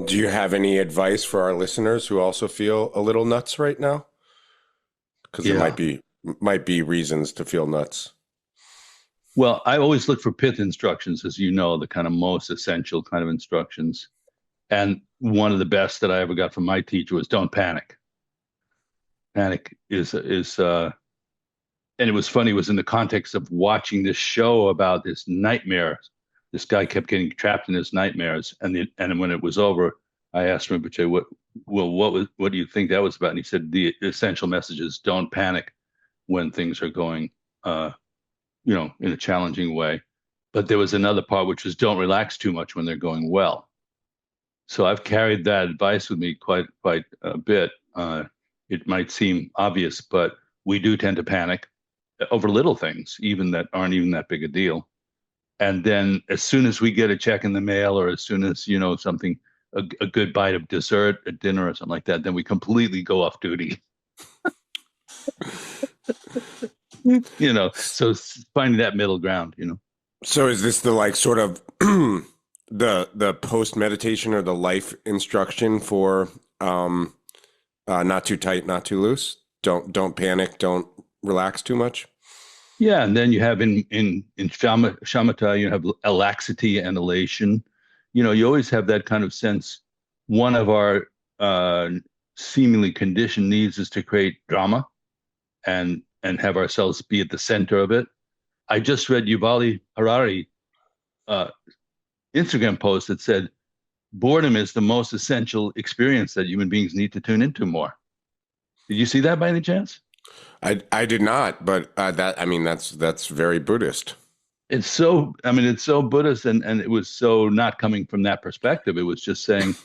Do you have any advice for our listeners who also feel a little nuts right now? Because there Yeah. might be reasons to feel nuts. Well, I always look for pith instructions, as you know, the kind of most essential kind of instructions. And one of the best that I ever got from my teacher was don't panic. Panic is and it was funny, it was in the context of watching this show about this nightmare. This guy kept getting trapped in his nightmares. And when it was over, I asked Rinpoche, what do you think that was about? And he said the essential message is don't panic when things are going in a challenging way. But there was another part which was don't relax too much when they're going well. So I've carried that advice with me quite a bit. It might seem obvious, but we do tend to panic over little things, even that aren't even that big a deal. And then as soon as we get a check in the mail, or as soon as something, a good bite of dessert at dinner or something like that, then we completely go off duty. So finding that middle ground. So is this the like sort of the post meditation or the life instruction for not too tight, not too loose? Don't panic, don't relax too much. Yeah, and then you have in shamatha, you have laxity and elation. You always have that kind of sense. One of our seemingly conditioned needs is to create drama and have ourselves be at the center of it. I just read Yuval Harari uh, Instagram post that said boredom is the most essential experience that human beings need to tune into more. Did you see that by any chance? I did not, but that I mean that's very Buddhist. It's so Buddhist, and it was so not coming from that perspective. It was just saying,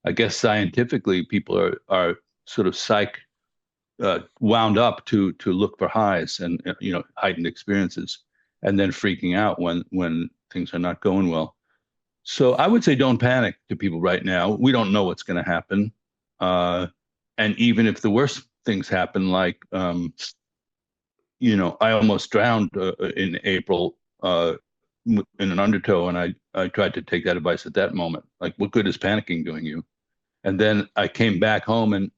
I guess scientifically, people are sort of wound up to look for highs and heightened experiences, and then freaking out when things are not going well. So I would say don't panic to people right now. We don't know what's going to happen, and even if the worst things happen, like I almost drowned in April in an undertow, and I tried to take that advice at that moment. Like, what good is panicking doing you? And then I came back home, and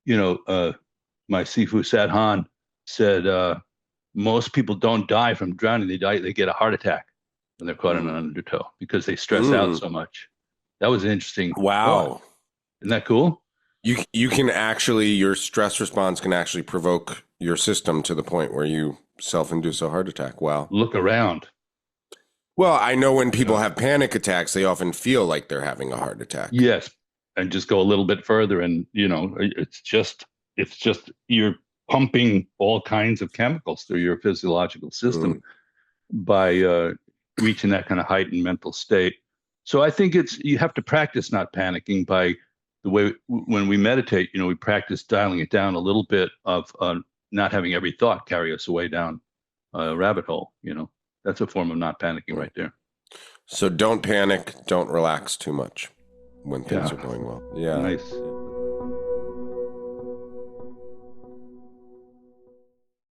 you know, uh, my Sifu Sadhan said most people don't die from drowning; they get a heart attack when they're caught in an Mm. undertow because they stress out Mm. so much. That was an interesting thought. Wow. Isn't that cool? You can actually your stress response can actually provoke your system to the point where you self-induce a heart attack. Wow. Look around. Well, I know when You people know, have panic attacks, they often feel like they're having a heart attack. yes, and just go a little bit further, and it's just you're pumping all kinds of chemicals through your physiological system Mm. by reaching that kind of heightened mental state. So I think you have to practice not panicking by the way when we meditate, we practice dialing it down a little bit of not having every thought carry us away down a rabbit hole. That's a form of not panicking Mm. right there. So don't panic, don't relax too much when things Yeah, are going well. Yeah. nice.